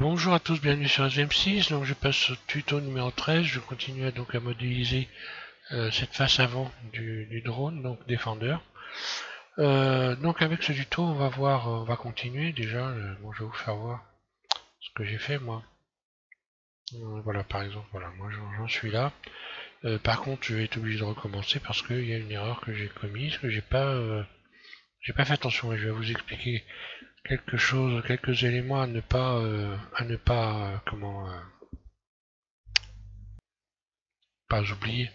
Bonjour à tous, bienvenue sur SM6. Donc je passe au tuto numéro 13. Je continue donc à modéliser cette face avant du drone, donc défendeur. Donc avec ce tuto, on va voir, on va continuer déjà. Bon, je vais vous faire voir ce que j'ai fait moi. Voilà, par exemple, voilà, moi j'en suis là. Par contre, je vais être obligé de recommencer parce qu'il y a une erreur que j'ai commise, que j'ai pas fait attention, et je vais vous expliquer quelque chose, quelques éléments à ne pas, pas oublier.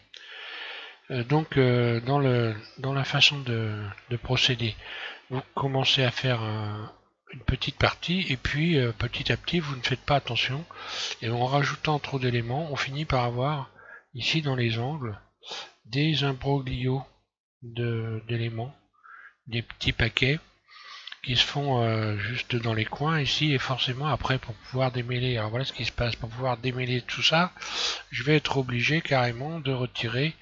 Dans la façon de procéder, vous commencez à faire une petite partie et puis petit à petit vous ne faites pas attention et en rajoutant trop d'éléments, on finit par avoir ici dans les angles des imbroglios d'éléments, des petits paquets qui se font juste dans les coins ici, et forcément après pour pouvoir démêler, alors voilà ce qui se passe, pour pouvoir démêler tout ça, je vais être obligé carrément de retirer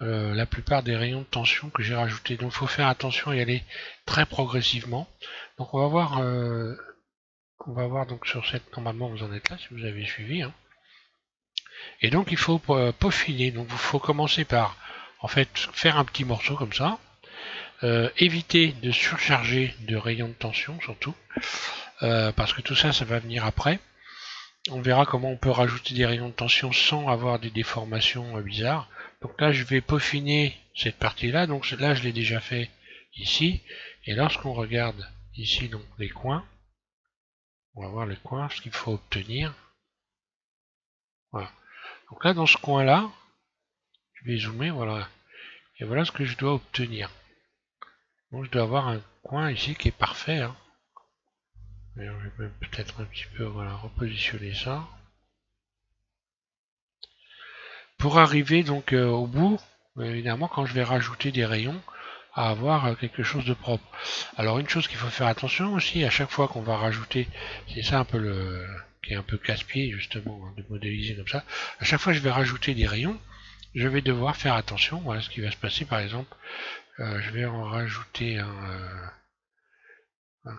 la plupart des rayons de tension que j'ai rajoutés. Donc il faut faire attention et aller très progressivement. Donc on va voir donc sur cette, normalement vous en êtes là si vous avez suivi, hein. Et donc il faut peaufiner. Donc il faut commencer par en fait faire un petit morceau comme ça. Éviter de surcharger de rayons de tension surtout, parce que tout ça, ça va venir après. On verra comment on peut rajouter des rayons de tension sans avoir des déformations bizarres. Donc là, je vais peaufiner cette partie-là. Donc là, je l'ai déjà fait ici. Et lorsqu'on regarde ici donc les coins, on va voir les coins, ce qu'il faut obtenir. Voilà. Donc là, dans ce coin-là, je vais zoomer, voilà. Et voilà ce que je dois obtenir. Donc je dois avoir un coin ici qui est parfait, hein. Alors, je vais peut-être un petit peu voilà, repositionner ça. Pour arriver donc au bout, évidemment, quand je vais rajouter des rayons, à avoir quelque chose de propre. Alors une chose qu'il faut faire attention aussi, à chaque fois qu'on va rajouter, c'est ça un peu le qui est un peu casse-pied justement, hein, de modéliser comme ça, à chaque fois que je vais rajouter des rayons, je vais devoir faire attention. Voilà ce qui va se passer par exemple, je vais en rajouter un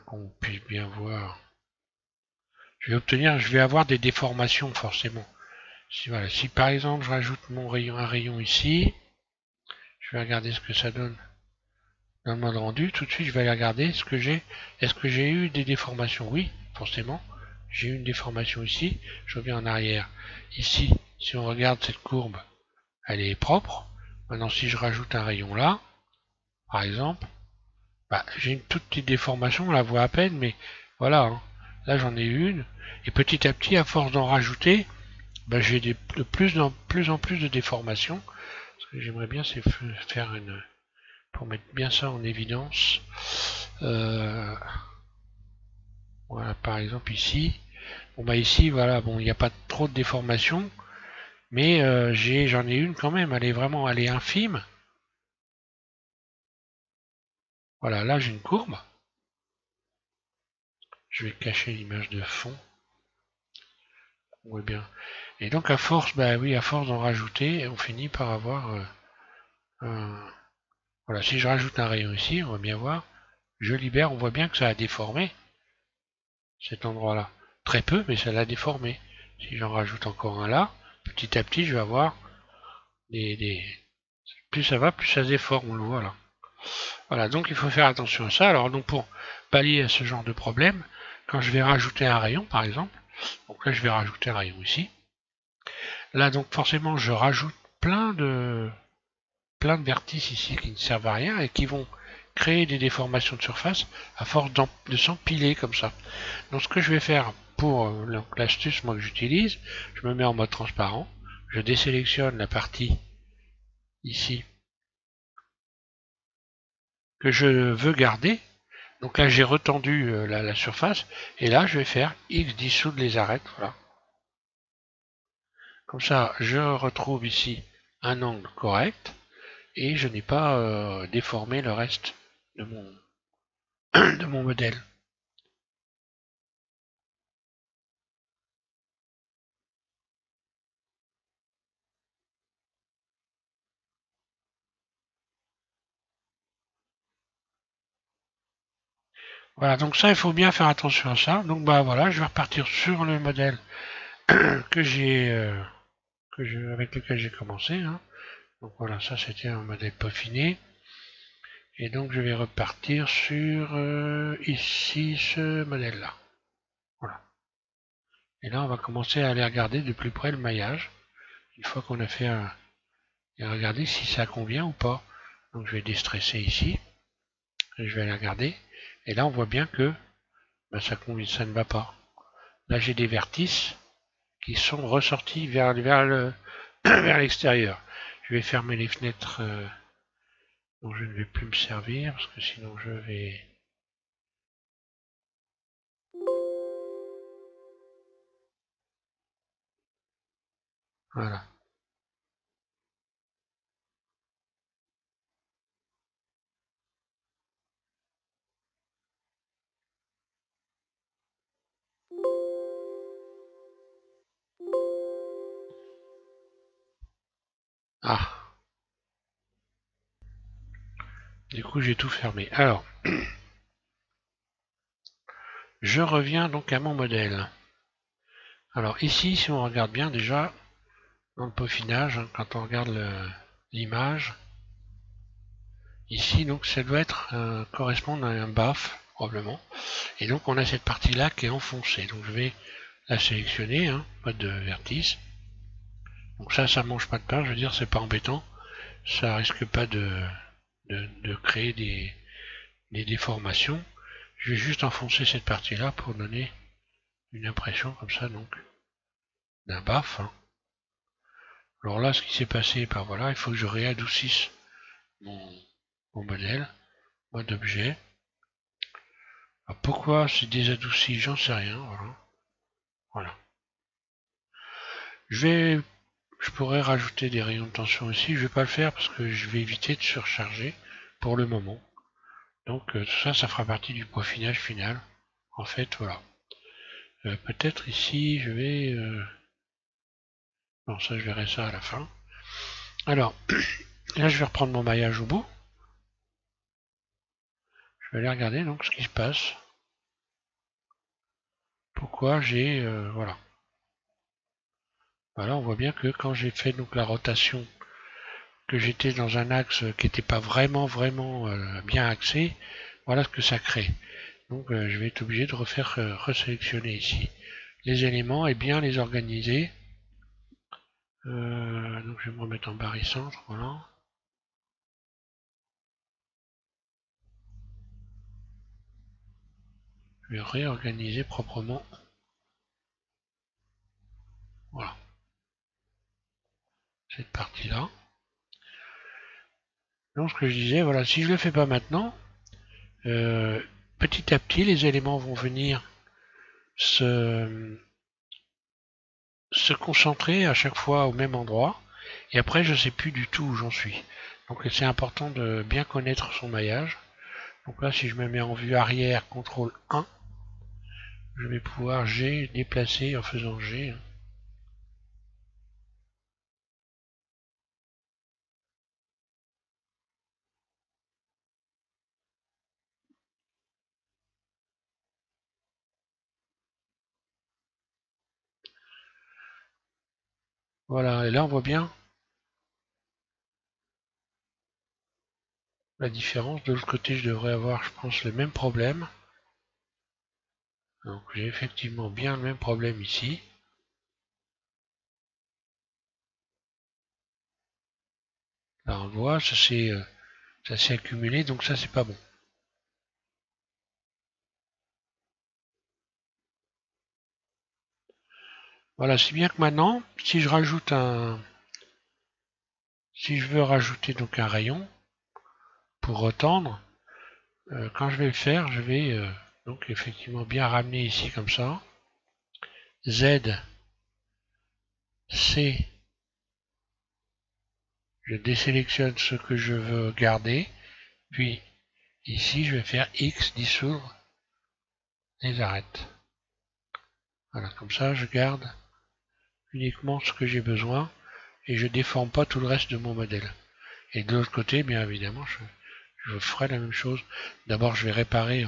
qu'on puisse bien voir. Je vais avoir des déformations forcément. Si, voilà, si par exemple je rajoute un rayon ici, je vais regarder ce que ça donne dans le mode rendu. Tout de suite, je vais aller regarder ce que j'ai. Est-ce que j'ai eu des déformations? Oui, forcément. J'ai eu une déformation ici. Je reviens en arrière. Ici, si on regarde cette courbe, elle est propre. Maintenant, si je rajoute un rayon là, par exemple, bah, j'ai une toute petite déformation, on la voit à peine, mais voilà, hein. Là, j'en ai une. Et petit à petit, à force d'en rajouter, bah, j'ai de plus en plus de déformations. Ce que j'aimerais bien, c'est faire une... pour mettre bien ça en évidence. Voilà, par exemple ici. Bon bah ici, voilà, bon, il n'y a pas trop de déformation, mais j'en ai une quand même. Elle est infime. Voilà, là j'ai une courbe. Je vais cacher l'image de fond. On voit bien. Et donc à force, bah oui, à force d'en rajouter, on finit par avoir un... Voilà, si je rajoute un rayon ici, on va bien voir. Je libère, on voit bien que ça a déformé cet endroit-là. Très peu, mais ça l'a déformé. Si j'en rajoute encore un là, petit à petit, je vais avoir des... Plus ça va, plus ça se déforme, on le voit là. Voilà, donc il faut faire attention à ça. Alors donc pour pallier à ce genre de problème, quand je vais rajouter un rayon par exemple, donc là je vais rajouter un rayon ici. Là donc forcément je rajoute plein de vertices ici qui ne servent à rien et qui vont créer des déformations de surface à force de s'empiler comme ça. Donc ce que je vais faire pour l'astuce moi que j'utilise, je me mets en mode transparent, je désélectionne la partie ici que je veux garder. Donc là j'ai retendu la surface et là je vais faire X dissoudre les arêtes. Voilà. Comme ça je retrouve ici un angle correct et je n'ai pas déformé le reste de de mon modèle. Voilà, donc ça, il faut bien faire attention à ça. Donc bah voilà, je vais repartir sur le modèle que j'ai, avec lequel j'ai commencé, hein. Donc voilà, ça c'était un modèle peaufiné. Et donc je vais repartir sur ici ce modèle-là. Voilà. Et là, on va commencer à aller regarder de plus près le maillage. Une fois qu'on a fait un... Et regarder si ça convient ou pas. Donc je vais déstresser ici. Et je vais aller regarder. Et là, on voit bien que ben, ça ne va pas. Là, j'ai des vertices qui sont ressortis vers vers l'extérieur. Je vais fermer les fenêtres dont je ne vais plus me servir parce que sinon je vais... Voilà. Ah, du coup j'ai tout fermé. Alors, je reviens donc à mon modèle. Alors ici, si on regarde bien déjà, dans le peaufinage, hein, quand on regarde l'image, ici donc ça doit être correspondre à un BAF, probablement. Et donc on a cette partie-là qui est enfoncée. Donc je vais la sélectionner, hein, mode de vertice. Donc ça mange pas de pain, je veux dire, c'est pas embêtant. Ça risque pas de créer des déformations. Je vais juste enfoncer cette partie-là pour donner une impression comme ça, donc, d'un BAF, hein. Alors là, ce qui s'est passé, ben voilà, il faut que je réadoucisse mon modèle, mode objet. Alors pourquoi c'est désadouci, j'en sais rien, voilà. Voilà. Je pourrais rajouter des rayons de tension ici, je vais pas le faire parce que je vais éviter de surcharger pour le moment. Donc tout ça, ça fera partie du peaufinage final. En fait, voilà. Peut-être ici, je vais... Non, ça, je verrai ça à la fin. Alors, là, je vais reprendre mon maillage au bout. Je vais aller regarder donc ce qui se passe. Pourquoi j'ai... voilà. Voilà, on voit bien que quand j'ai fait donc la rotation, que j'étais dans un axe qui n'était pas vraiment bien axé, voilà ce que ça crée. Donc je vais être obligé de resélectionner ici les éléments et bien les organiser. Donc je vais me remettre en barycentre, voilà. Je vais réorganiser proprement. Voilà, cette partie-là. Donc ce que je disais, voilà, si je ne le fais pas maintenant, euh, petit à petit les éléments vont venir se, se concentrer à chaque fois au même endroit. Et après, je ne sais plus du tout où j'en suis. Donc c'est important de bien connaître son maillage. Donc là, si je me mets en vue arrière, CTRL 1, je vais pouvoir G déplacer en faisant G. Voilà, et là on voit bien la différence. De l'autre côté, je devrais avoir, je pense, le même problème. Donc j'ai effectivement bien le même problème ici. Là on voit, ça s'est accumulé, donc ça c'est pas bon. Voilà, si bien que maintenant, si je rajoute si je veux rajouter donc un rayon pour retendre, quand je vais le faire, je vais donc effectivement bien ramener ici comme ça. Z, C, je désélectionne ce que je veux garder, puis ici je vais faire X, dissoudre les arêtes. Voilà, comme ça je garde uniquement ce que j'ai besoin et je ne déforme pas tout le reste de mon modèle. Et de l'autre côté, bien évidemment, je je ferai la même chose. D'abord, je vais réparer,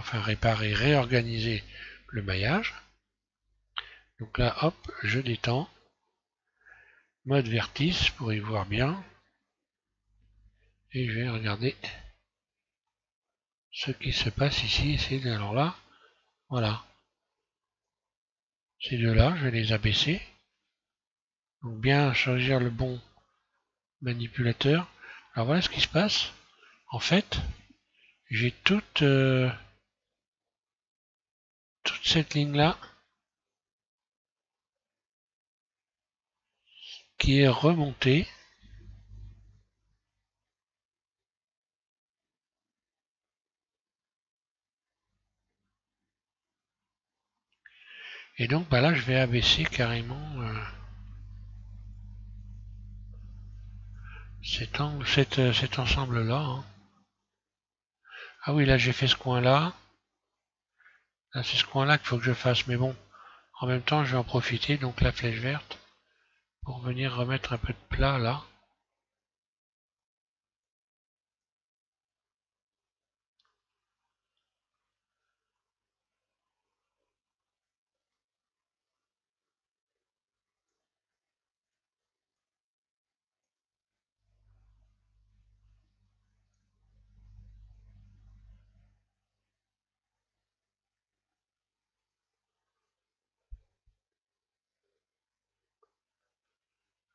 réorganiser le maillage. Donc là, hop, je détends. Mode vertice pour y voir bien. Et je vais regarder ce qui se passe ici. Alors là, voilà. Ces deux-là, je vais les abaisser. Donc bien choisir le bon manipulateur. Alors voilà ce qui se passe. En fait, j'ai toute cette ligne-là qui est remontée. Et donc bah là, je vais abaisser carrément cet ensemble-là. Hein. Ah oui, là j'ai fait ce coin-là. Là, c'est ce coin-là qu'il faut que je fasse. Mais bon, en même temps, je vais en profiter, donc la flèche verte, pour venir remettre un peu de plat là.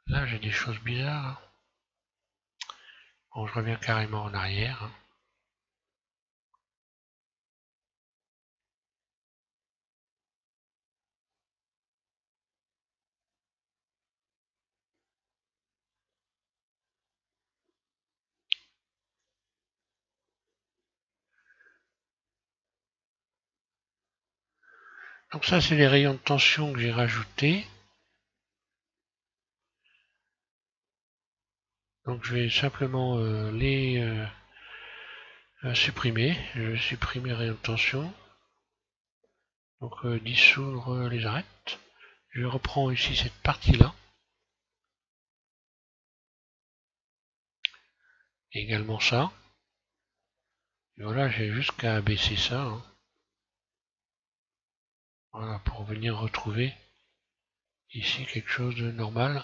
Là, j'ai des choses bizarres. Hein. Bon, je reviens carrément en arrière. Hein. Donc ça, c'est les rayons de tension que j'ai rajoutés. Donc je vais simplement les supprimer. Je vais supprimer les rayons de tension. Donc dissoudre les arêtes. Je reprends ici cette partie-là. Également ça. Et voilà, j'ai juste qu'à abaisser ça. Hein. Voilà, pour venir retrouver ici quelque chose de normal.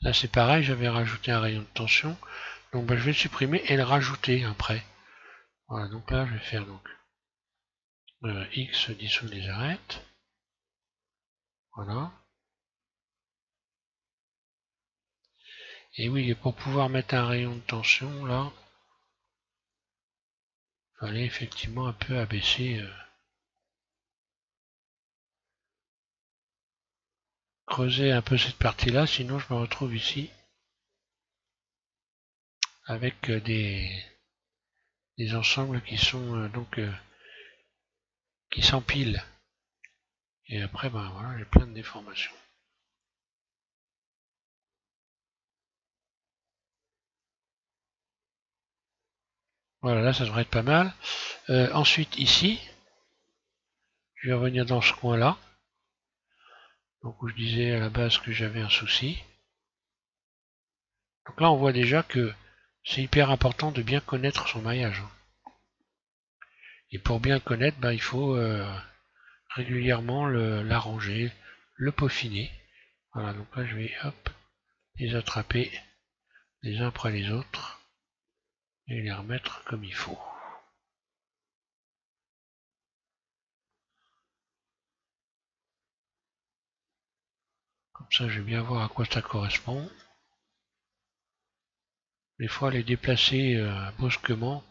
Là c'est pareil, j'avais rajouté un rayon de tension. Donc bah, je vais le supprimer et le rajouter après. Voilà, donc là je vais faire donc X dissoudre les arêtes. Voilà. Et oui, et pour pouvoir mettre un rayon de tension là, il fallait effectivement un peu abaisser, creuser un peu cette partie là, sinon je me retrouve ici avec des ensembles qui sont qui s'empilent. Et après, ben voilà, j'ai plein de déformations. Voilà, là ça devrait être pas mal. Ensuite ici, je vais revenir dans ce coin-là. Donc où je disais à la base que j'avais un souci. Donc là on voit déjà que c'est hyper important de bien connaître son maillage. Et pour bien le connaître, ben, il faut régulièrement l'arranger, le peaufiner. Voilà, donc là je vais hop, les attraper les uns après les autres et les remettre comme il faut. Comme ça je vais bien voir à quoi ça correspond. Des fois les déplacer brusquement,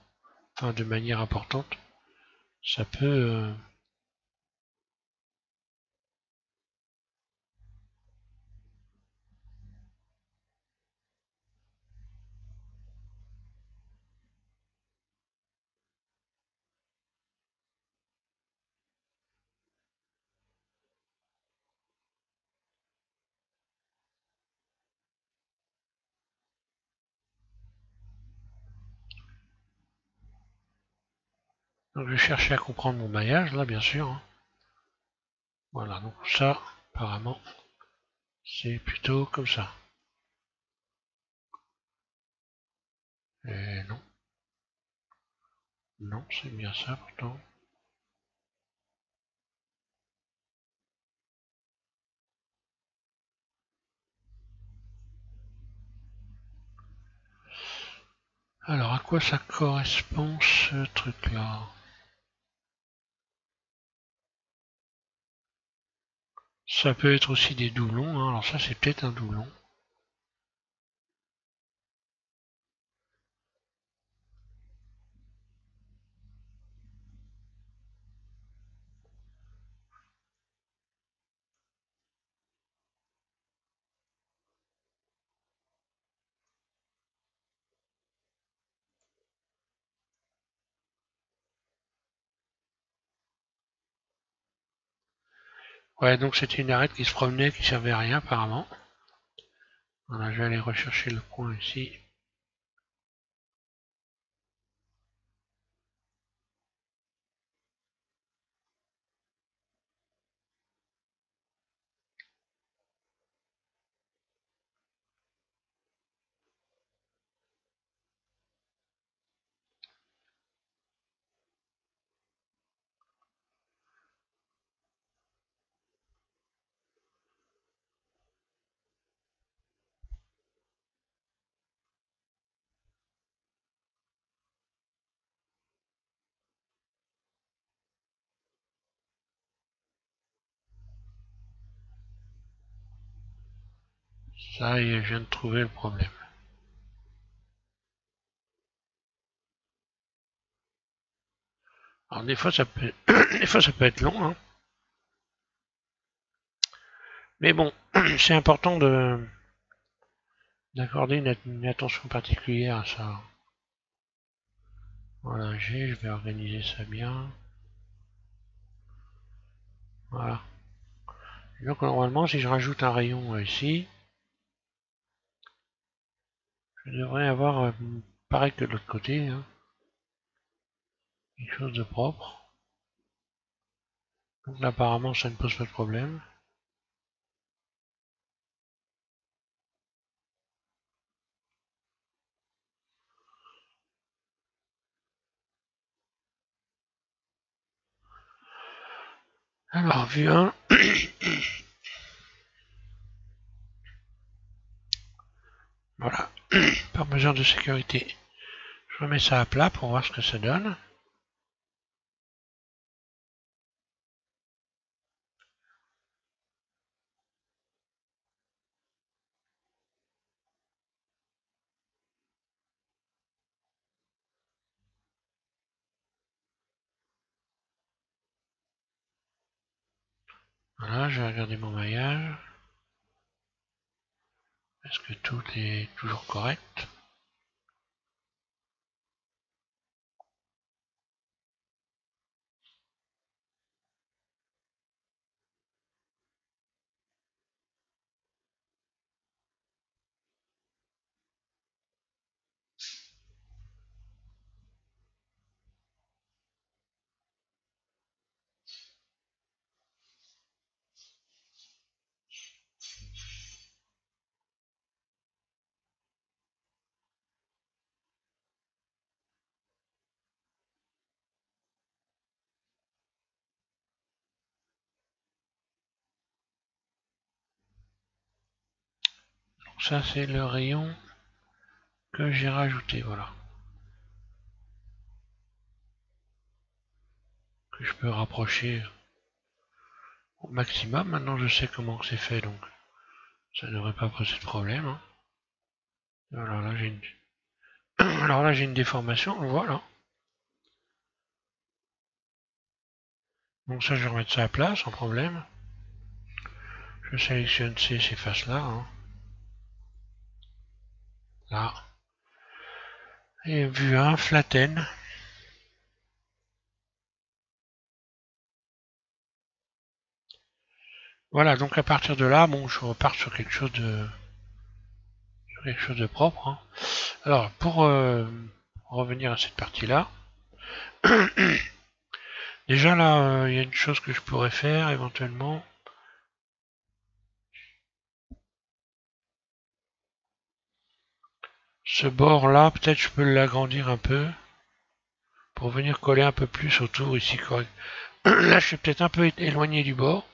enfin de manière importante, ça peut donc je vais chercher à comprendre mon maillage là bien sûr. Hein. Voilà, donc ça apparemment c'est plutôt comme ça. Et non. Non, c'est bien ça pourtant. Alors, à quoi ça correspond ce truc-là? Ça peut être aussi des doublons, hein. Alors ça, c'est peut-être un doublon. Ouais, donc c'était une arête qui se promenait, qui servait à rien apparemment. Voilà, je vais aller rechercher le coin ici. Ça y est, je viens de trouver le problème. Alors des fois ça peut, des fois ça peut être long, hein. Mais bon, c'est important d'accorder une attention particulière à ça. Voilà, je vais organiser ça bien. Voilà. Donc normalement, si je rajoute un rayon ici, je devrais avoir pareil que de l'autre côté, hein, quelque chose de propre. Donc là, apparemment, ça ne pose pas de problème. Alors, vue 1. Voilà, par mesure de sécurité. Je remets ça à plat pour voir ce que ça donne. Voilà, je vais regarder mon maillage. Est-ce que tout est toujours correct? Donc ça, c'est le rayon que j'ai rajouté, voilà. Que je peux rapprocher au maximum. Maintenant, je sais comment c'est fait, donc ça ne devrait pas poser de problème, hein. Alors là, j'ai une... Alors là, j'ai une déformation, voilà. Donc ça, je vais remettre ça à plat, sans problème. Je sélectionne ces faces-là, hein. Là. Et vue 1, flatten. Voilà, donc à partir de là, bon, je repars sur quelque chose de propre, hein. Alors, pour revenir à cette partie-là, déjà là, il y a une chose que je pourrais faire éventuellement. Ce bord là, peut-être je peux l'agrandir un peu pour venir coller un peu plus autour ici. Là, je suis peut-être un peu éloigné du bord.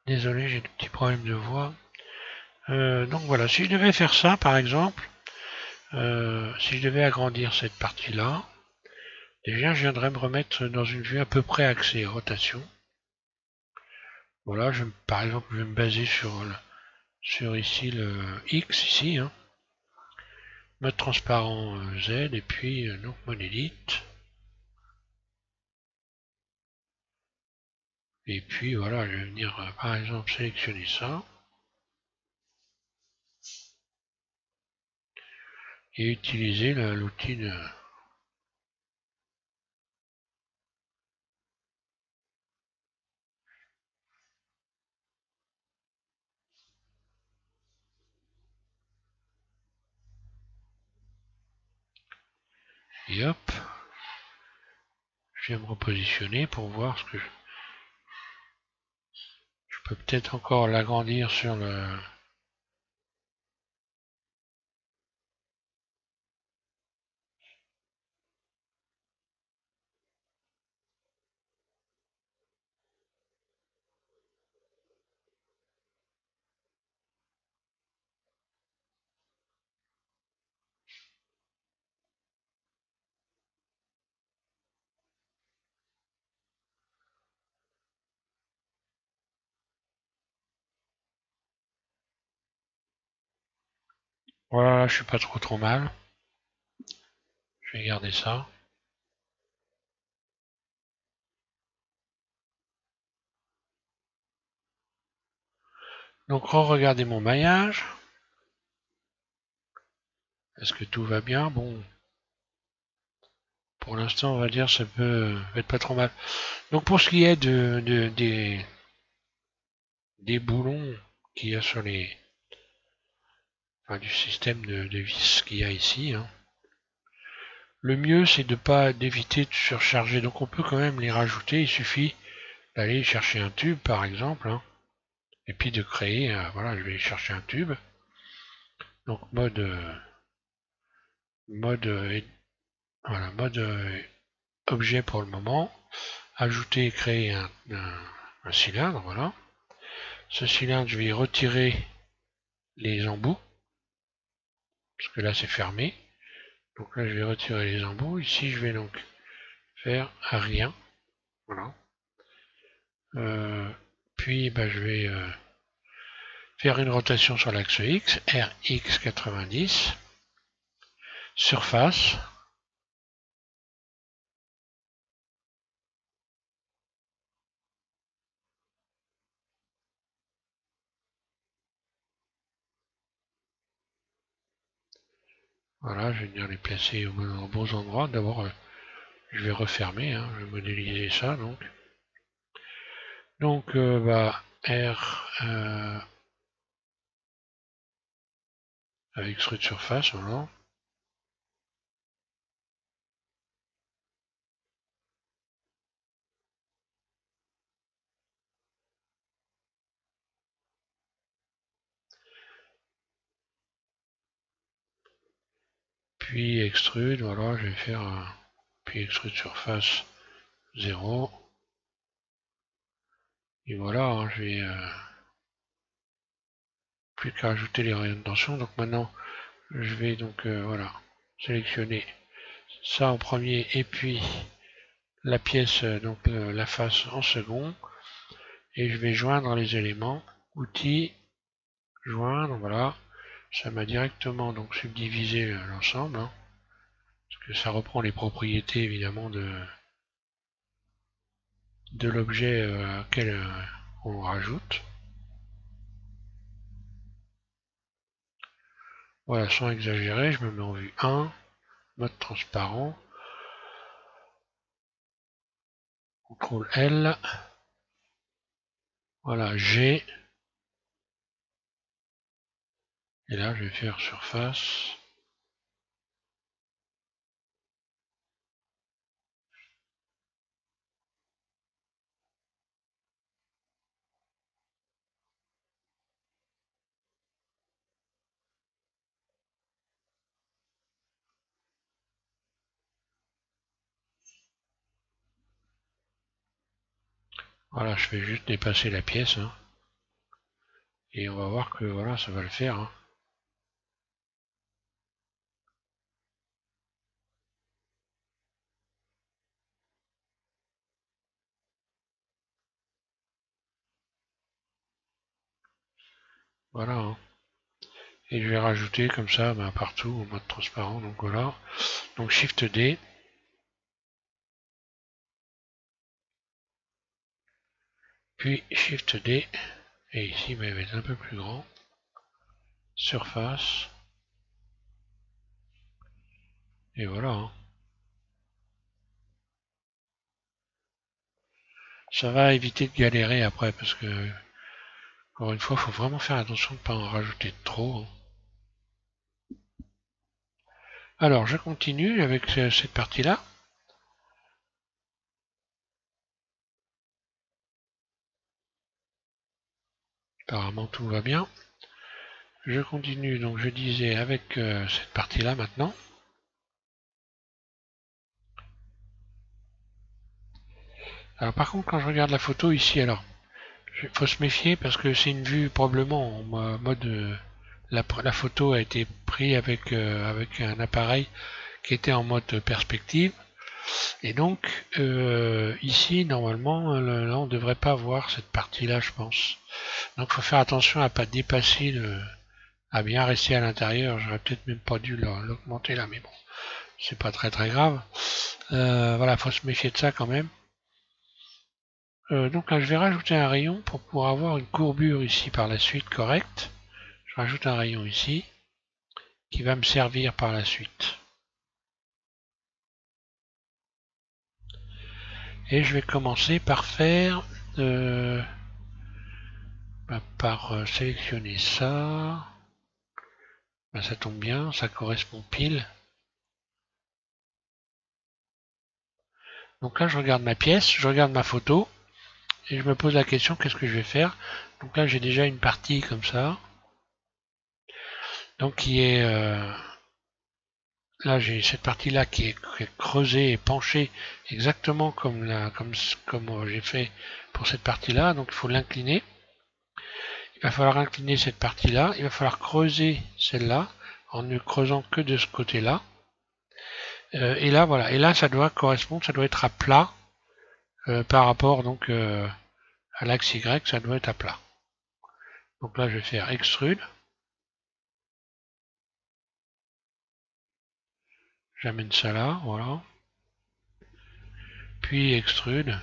Désolé, j'ai des petits problèmes de voix. Donc voilà, si je devais faire ça, par exemple, si je devais agrandir cette partie-là, déjà, je viendrais me remettre dans une vue à peu près axée rotation. Voilà, par exemple, je vais me baser sur ici le X, ici, hein. Mode transparent Z, et puis donc mode edit. Et puis voilà, je vais venir par exemple sélectionner ça. Et utiliser l'outil de... Et hop, je vais me repositionner pour voir ce que je peux peut-être encore l'agrandir sur le... Voilà, je suis pas trop mal. Je vais garder ça. Donc re-regardez mon maillage. Est-ce que tout va bien? Bon, pour l'instant, on va dire ça peut être pas trop mal. Donc pour ce qui est des boulons qu'il y a sur les... Enfin, du système de vis qu'il y a ici, hein, le mieux c'est de pas d'éviter de surcharger. Donc on peut quand même les rajouter. Il suffit d'aller chercher un tube par exemple, hein, et puis de créer, voilà, je vais chercher un tube. Donc voilà, mode objet pour le moment. Ajouter et créer un cylindre, voilà. Ce cylindre, je vais retirer les embouts, parce que là c'est fermé. Donc là je vais retirer les embouts. Ici je vais donc faire rien. Voilà. Puis bah, je vais faire une rotation sur l'axe X, RX90, surface. Voilà, je vais venir les placer aux bons endroits. D'abord, je vais refermer, hein, je vais modéliser ça donc. Donc, bah, R avec extrude surface, voilà. Puis extrude, voilà, je vais faire puis extrude surface 0. Et voilà, hein, je vais plus qu'à ajouter les rayons de tension. Donc maintenant, je vais donc voilà, sélectionner ça en premier et puis la pièce, donc la face en second. Et je vais joindre les éléments. Outils, joindre, voilà. Ça m'a directement donc subdivisé l'ensemble, hein, parce que ça reprend les propriétés évidemment de l'objet auquel on rajoute. Voilà, sans exagérer, je me mets en vue 1, mode transparent, CTRL L, voilà, G, et là je vais faire surface. Voilà, je vais juste dépasser la pièce. Hein, et on va voir que voilà, ça va le faire. Hein. Voilà. Hein. Et je vais rajouter comme ça partout en mode transparent. Donc voilà. Donc Shift D. Puis Shift D. Et ici, mais il va être un peu plus grand. Surface. Et voilà. Hein. Ça va éviter de galérer après parce que, encore une fois, il faut vraiment faire attention de ne pas en rajouter trop. Hein. Alors, je continue avec cette partie-là. Apparemment, tout va bien. Je continue, donc je disais avec cette partie-là maintenant. Alors par contre, quand je regarde la photo ici, alors, il faut se méfier parce que c'est une vue probablement en mode... la photo a été prise avec un appareil qui était en mode perspective. Et donc, ici, normalement, là, on ne devrait pas voir cette partie-là, je pense. Donc, il faut faire attention à ne pas dépasser, à bien rester à l'intérieur. J'aurais peut-être même pas dû l'augmenter là, mais bon, c'est pas très très grave. Voilà, faut se méfier de ça quand même. Donc là, je vais rajouter un rayon pour pouvoir avoir une courbure ici par la suite correcte. Je rajoute un rayon ici qui va me servir par la suite. Et je vais commencer par faire par sélectionner ça. Ça tombe bien, ça correspond pile. Donc là, je regarde ma pièce, je regarde ma photo, et je me pose la question, qu'est-ce que je vais faire? Donc là, j'ai déjà une partie comme ça. Donc qui est... là, j'ai cette partie-là qui est creusée et penchée exactement comme j'ai fait pour cette partie-là. Donc il faut l'incliner. Il va falloir incliner cette partie-là. Il va falloir creuser celle-là en ne creusant que de ce côté-là. Et là, voilà. Et là, ça doit correspondre, ça doit être à plat par rapport donc à l'axe Y, ça doit être à plat. Donc là, je vais faire extrude. J'amène ça là, voilà. Puis extrude.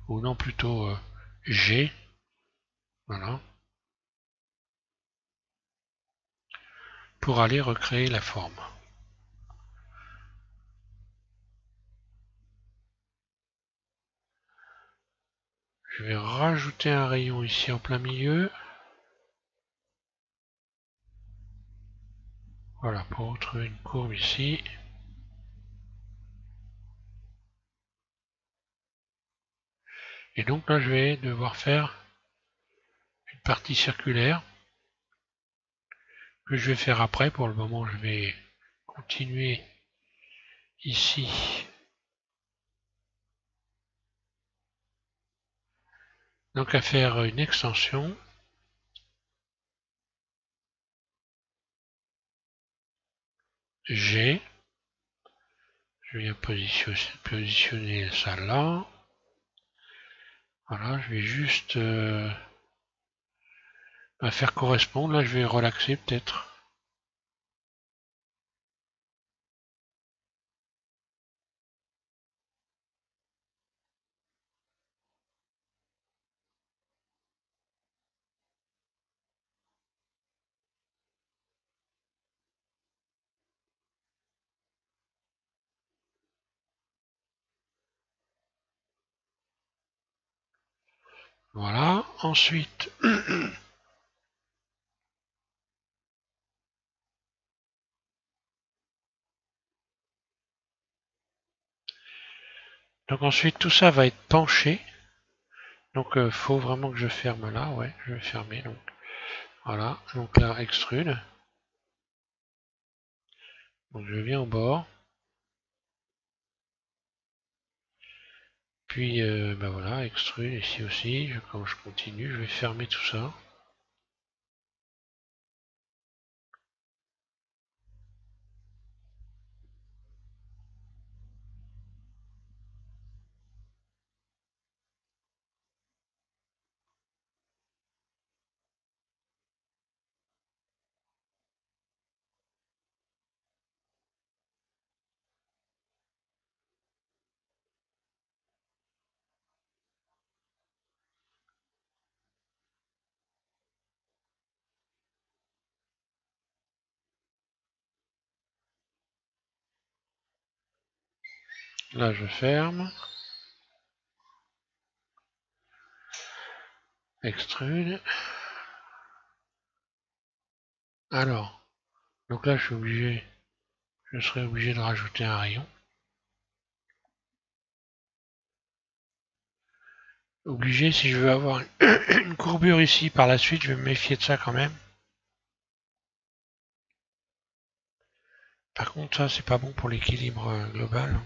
Ou non, plutôt G. Voilà. Pour aller recréer la forme. Je vais rajouter un rayon ici en plein milieu. Voilà, pour trouver une courbe ici. Et donc là, je vais devoir faire une partie circulaire que je vais faire après. Pour le moment, je vais continuer ici. Donc à faire une extension. G. Je viens positionner ça là. Voilà, je vais juste faire correspondre. Là, je vais relaxer peut-être. Voilà. Ensuite, donc ensuite tout ça va être penché. Donc faut vraiment que je ferme là. Ouais, je vais fermer. Donc voilà. Donc là, extrude. Donc je viens au bord. puis bah voilà, extrude ici aussi. Quand je continue, je vais fermer tout ça. Là, je ferme. Extrude. Alors, donc là, je serai obligé de rajouter un rayon. Obligé, si je veux avoir une courbure ici par la suite, je vais me méfier de ça quand même. Par contre, ça, c'est pas bon pour l'équilibre global.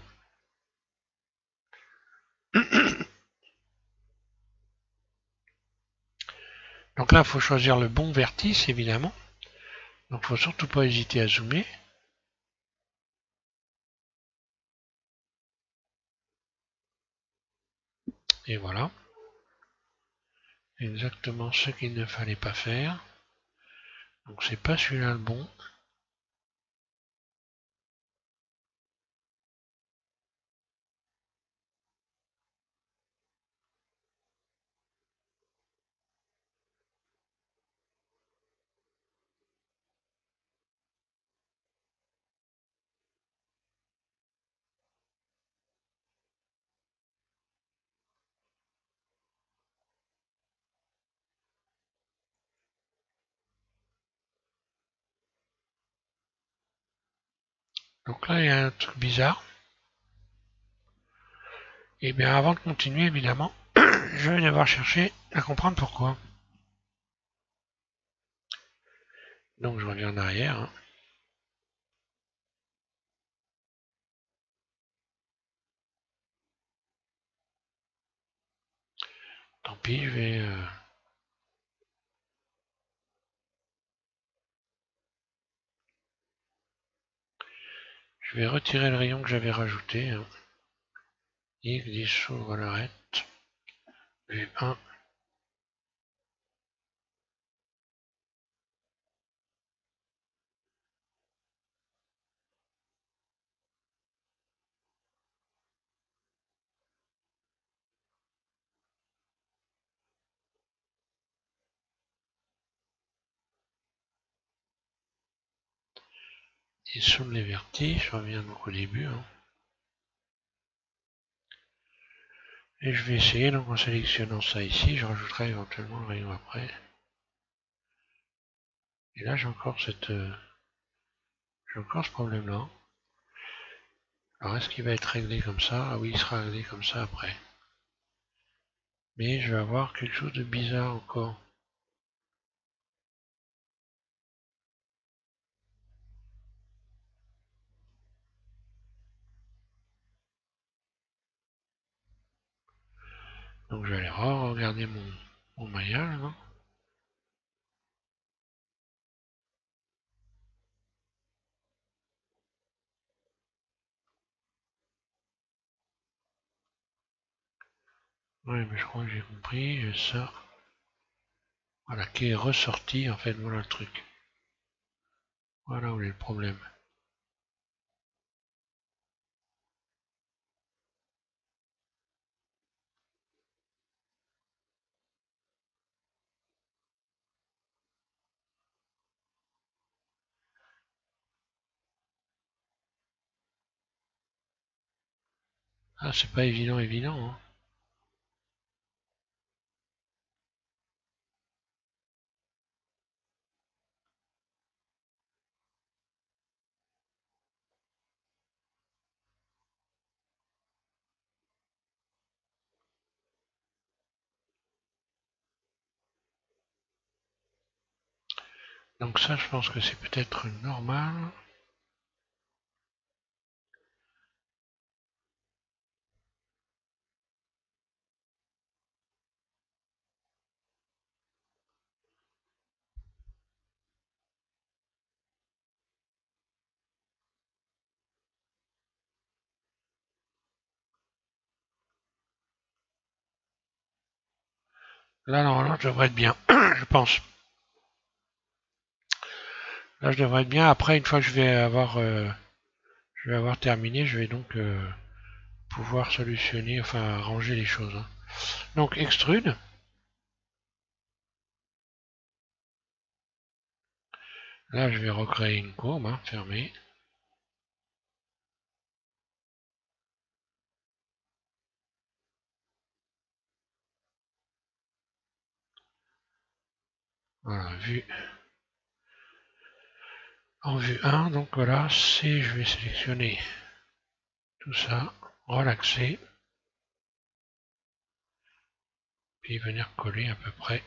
Donc là, il faut choisir le bon vertice, évidemment. Donc, il faut surtout pas hésiter à zoomer. Et voilà. Exactement ce qu'il ne fallait pas faire. Donc, c'est pas celui-là le bon. Donc là, il y a un truc bizarre. Et bien, avant de continuer, évidemment, je vais devoir chercher à comprendre pourquoi. Donc, je reviens en arrière. Hein. Tant pis, je vais retirer le rayon que j'avais rajouté. Hein. X 10 s'ouvre l'arrête. Vue 1. Et sous les vertices, je reviens donc au début. Hein. Et je vais essayer, donc en sélectionnant ça ici, je rajouterai éventuellement le rayon après. Et là, j'ai encore ce problème-là. Alors, est-ce qu'il va être réglé comme ça? Ah oui, il sera réglé comme ça après. Mais je vais avoir quelque chose de bizarre encore. Donc, je vais aller regarder mon maillage, non? Ouais, mais je crois que j'ai compris. J'ai ça. Voilà, qui est ressorti, en fait, voilà le truc. Voilà où est le problème. Ah, c'est pas évident, hein. Donc ça, je pense que c'est peut-être normal. Là, normalement, je devrais être bien, je pense. Là, je devrais être bien. Après, une fois que je vais avoir terminé, je vais donc pouvoir solutionner, enfin, arranger les choses, hein. Donc, extrude. Là, je vais recréer une courbe, hein, fermée. Voilà, vue. En vue 1, donc voilà, C, je vais sélectionner tout ça, relaxer, puis venir coller à peu près.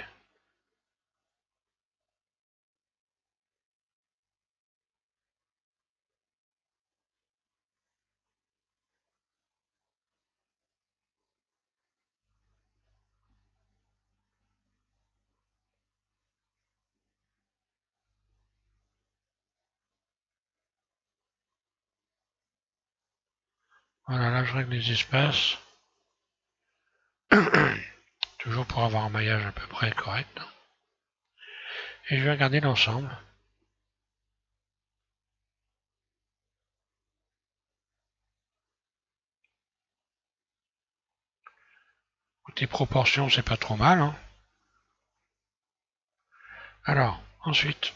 Voilà, là je règle les espaces, toujours pour avoir un maillage à peu près correct. Et je vais regarder l'ensemble. Côté proportions, c'est pas trop mal, hein. Alors, ensuite,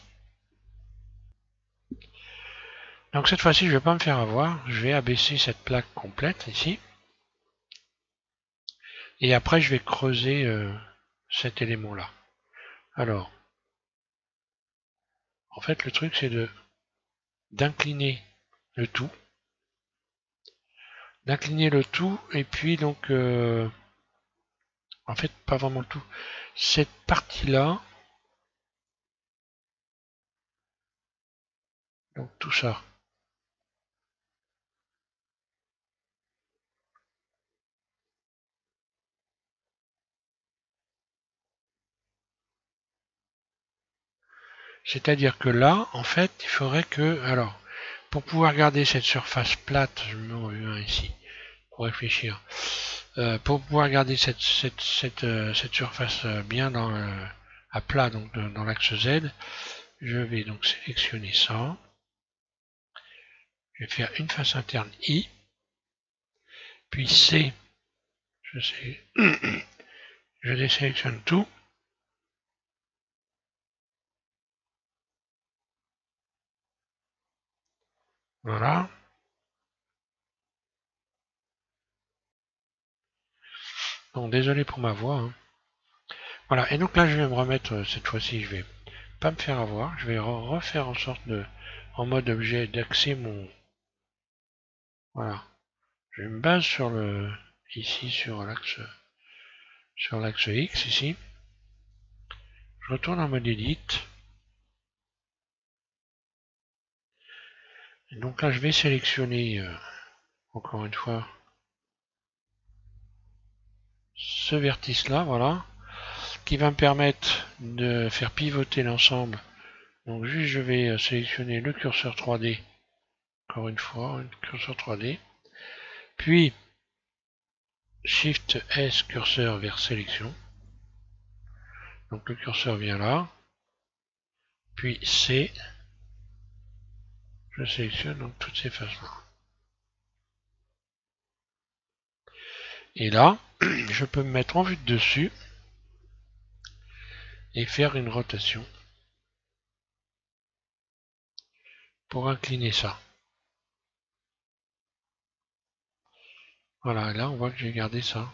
donc cette fois-ci, je vais pas me faire avoir. Je vais abaisser cette plaque complète ici. Et après, je vais creuser cet élément-là. Alors, en fait, le truc, c'est d'incliner le tout. D'incliner le tout, et puis donc, en fait, pas vraiment le tout. Cette partie-là, donc tout ça. C'est-à-dire que là, en fait, il faudrait que, alors, pour pouvoir garder cette surface plate, je me mets un ici, pour réfléchir. Pour pouvoir garder cette surface bien à plat, donc dans l'axe Z, je vais donc sélectionner ça. Je vais faire une face interne I, puis C, je désélectionne tout. Voilà. Donc désolé pour ma voix, hein. Voilà, et donc là je vais me remettre, cette fois-ci je vais pas me faire avoir, je vais refaire en sorte de, en mode objet, d'axer mon, voilà, je me base sur ici sur l'axe X ici, je retourne en mode edit, et donc là je vais sélectionner, encore une fois, ce vertice là, voilà, qui va me permettre de faire pivoter l'ensemble. Donc juste je vais sélectionner le curseur 3D, encore une fois, le curseur 3D, puis Shift S curseur vers sélection. Donc le curseur vient là, puis C, je sélectionne donc toutes ces faces-là. Et là, je peux me mettre en vue de dessus et faire une rotation pour incliner ça. Voilà, là on voit que j'ai gardé ça.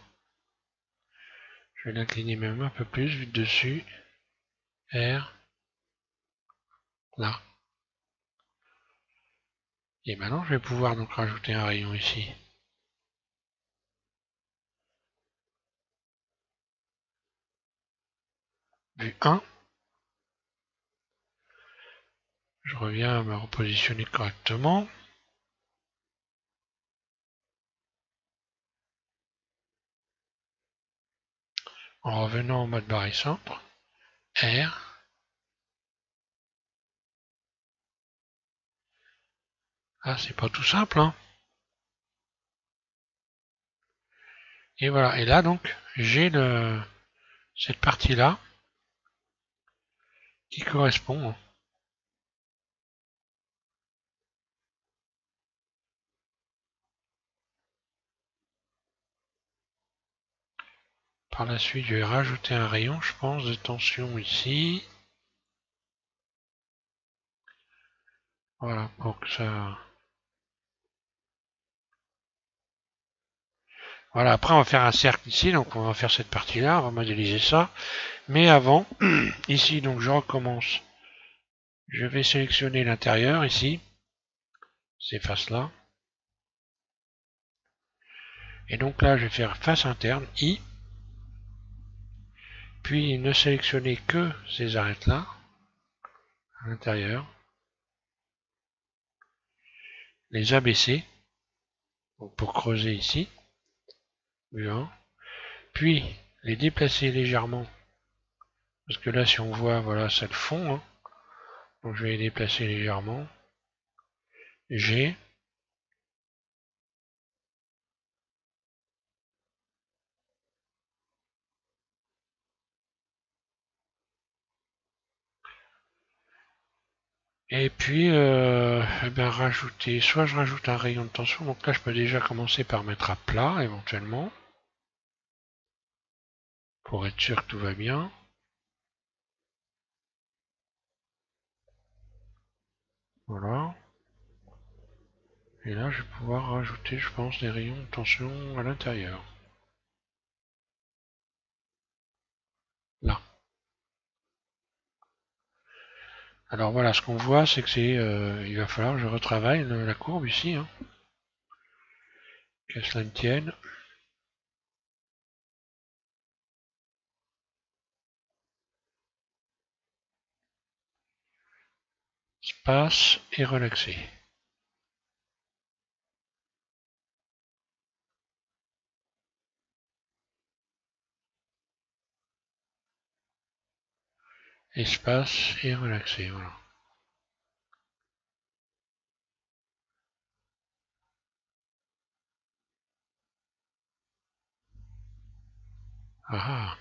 Je vais l'incliner même un peu plus, vue de dessus, R, là. Et maintenant je vais pouvoir donc rajouter un rayon ici. Vue 1. Je reviens à me repositionner correctement. En revenant en mode barycentre, R. Ah, c'est pas tout simple, hein. Et voilà, et là donc, j'ai cette partie-là qui correspond par la suite. Je vais rajouter un rayon, je pense, de tension ici. Voilà, pour que ça... Voilà, après on va faire un cercle ici, donc on va faire cette partie-là, on va modéliser ça. Mais avant, ici, donc je recommence. Je vais sélectionner l'intérieur ici, ces faces-là. Et donc là, je vais faire face interne, I. Puis ne sélectionner que ces arêtes-là, à l'intérieur. Les abaisser, donc pour creuser ici. Bien. Puis les déplacer légèrement. Parce que là, si on voit, voilà, ça le fond. Donc je vais les déplacer légèrement. G. Et puis, eh bien, rajouter, soit je rajoute un rayon de tension, donc là je peux déjà commencer par mettre à plat éventuellement, pour être sûr que tout va bien. Voilà. Et là je vais pouvoir rajouter, je pense, des rayons de tension à l'intérieur. Là. Alors voilà, ce qu'on voit, c'est que il va falloir que je retravaille la courbe ici, que cela ne tienne. Espace et relaxer. Espace et relaxer, voilà. Ah,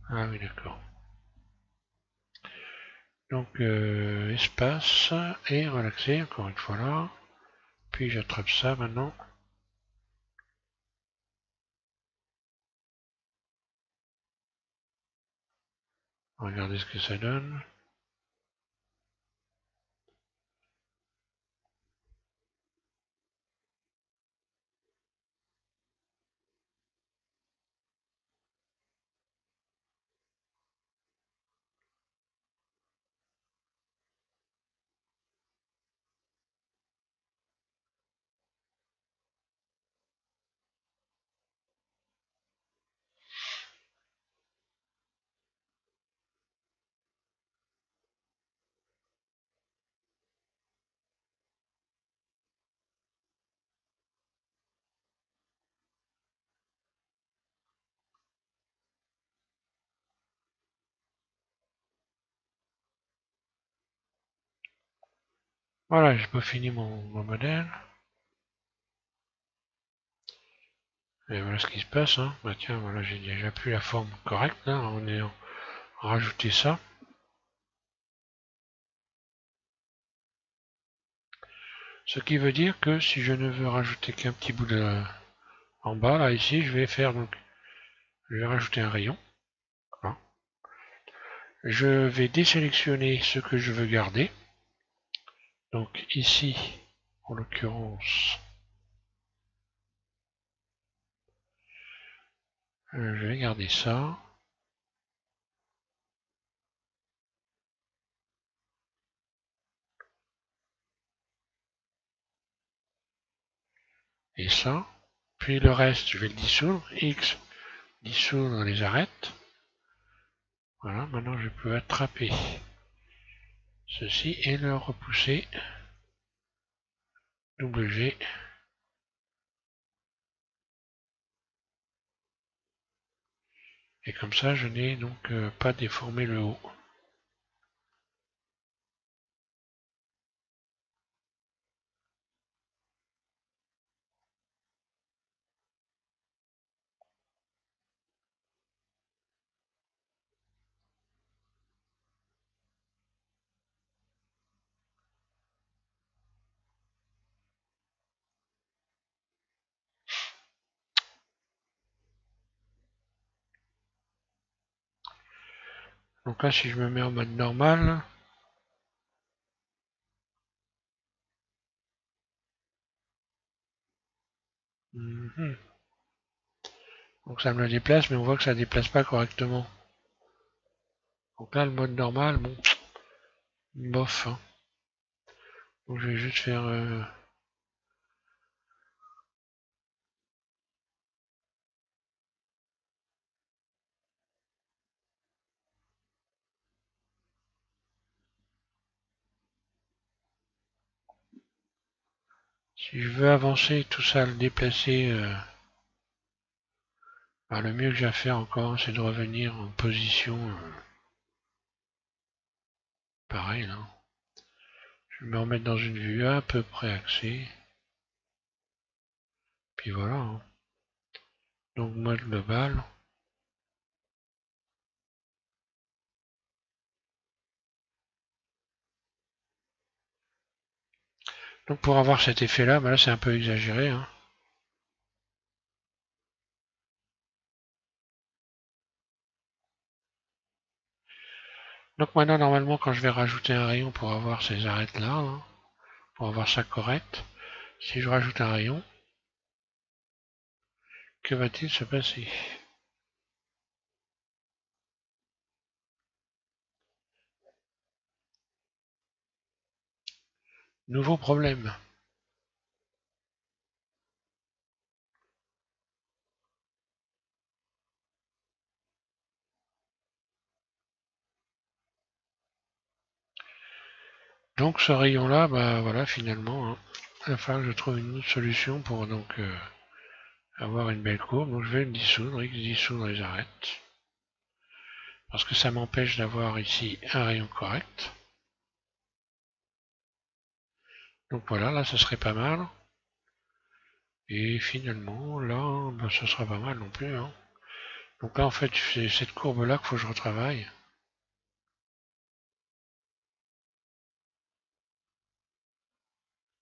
ah oui, d'accord. Donc espace et relaxer, encore une fois là. Puis j'attrape ça maintenant. Regardez ce que ça donne. Voilà, j'ai pas fini mon modèle. Et voilà ce qui se passe. Bah tiens, voilà, j'ai déjà plus la forme correcte là, en ayant rajouté ça. Ce qui veut dire que si je ne veux rajouter qu'un petit bout en bas, là, ici, je vais faire donc, je vais rajouter un rayon. Voilà. Je vais désélectionner ce que je veux garder. Donc ici, en l'occurrence, je vais garder ça. Et ça. Puis le reste, je vais le dissoudre. X, dissoudre les arêtes. Voilà, maintenant je peux attraper ceci et le repousser. Double G. Et comme ça, je n'ai donc pas déformé le haut. Donc là, si je me mets en mode normal, mhm. Donc ça me le déplace, mais on voit que ça ne déplace pas correctement. Donc là, le mode normal, bon, bof, hein. Donc je vais juste faire... si je veux avancer tout ça, le déplacer, bah, le mieux que j'ai à faire encore, c'est de revenir en position pareil là. Je vais me remettre dans une vue à peu près axée. Puis voilà, hein. Donc mode global. Donc pour avoir cet effet là, bah là c'est un peu exagéré, hein. Donc maintenant normalement quand je vais rajouter un rayon pour avoir ces arêtes là, hein, pour avoir ça correct, si je rajoute un rayon, que va-t-il se passer? Nouveau problème. Donc ce rayon là, bah voilà finalement, hein, il va falloir que je trouve une autre solution pour donc avoir une belle courbe. Donc je vais le dissoudre, X dissoudre les arêtes. Parce que ça m'empêche d'avoir ici un rayon correct. Donc voilà, là ça serait pas mal. Et finalement, là, ben, ça sera pas mal non plus, hein. Donc là en fait c'est cette courbe là qu'il faut que je retravaille.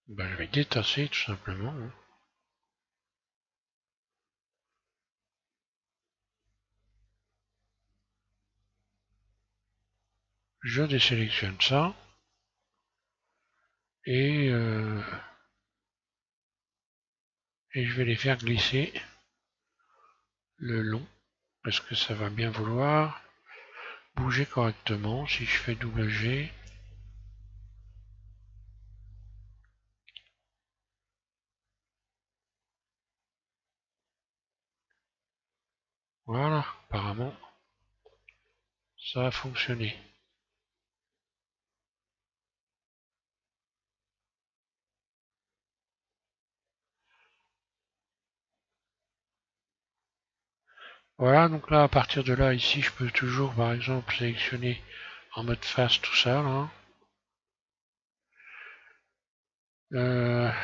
Ben, je vais détasser tout simplement, hein. Je désélectionne ça. Et, et je vais les faire glisser le long. Parce que ça va bien vouloir bouger correctement. Si je fais double G, voilà, apparemment, ça a fonctionné. Voilà, donc là, à partir de là, ici, je peux toujours, par exemple, sélectionner en mode face tout ça, là.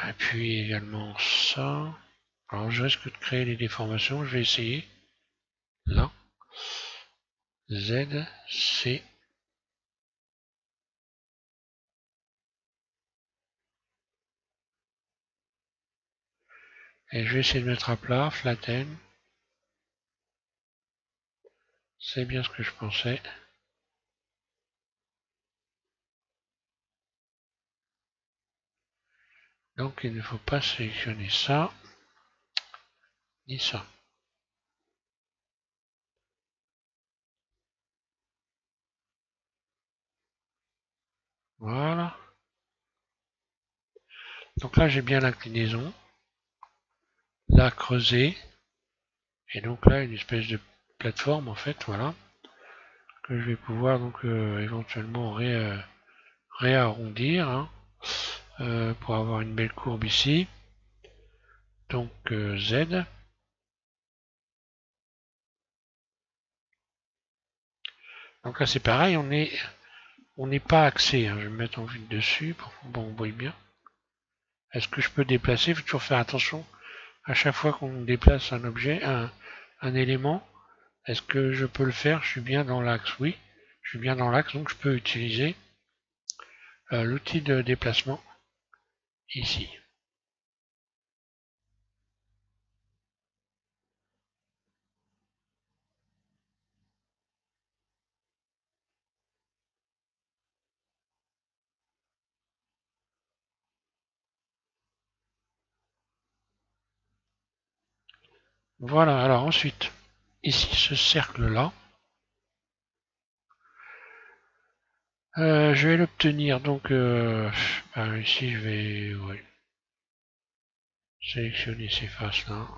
Et puis également ça. Alors, je risque de créer des déformations. Je vais essayer. Là. Z, C. Et je vais essayer de mettre à plat, flatten. C'est bien ce que je pensais. Donc, il ne faut pas sélectionner ça, ni ça. Voilà. Donc là, j'ai bien l'inclinaison. Là, creuser. Et donc là, une espèce de plateforme, en fait, voilà. Que je vais pouvoir donc éventuellement réarrondir, hein, pour avoir une belle courbe ici. Donc Z. Donc là, c'est pareil, on n'est pas axé, hein. Je vais me mettre en vue de dessus pour qu'on voit bien. Est-ce que je peux déplacer? Il faut toujours faire attention à chaque fois qu'on déplace un objet, un élément. Est-ce que je peux le faire? Je suis bien dans l'axe, oui. Je suis bien dans l'axe, donc je peux utiliser l'outil de déplacement ici. Voilà, alors ensuite, ici ce cercle-là, je vais l'obtenir donc ici je vais sélectionner ces faces là,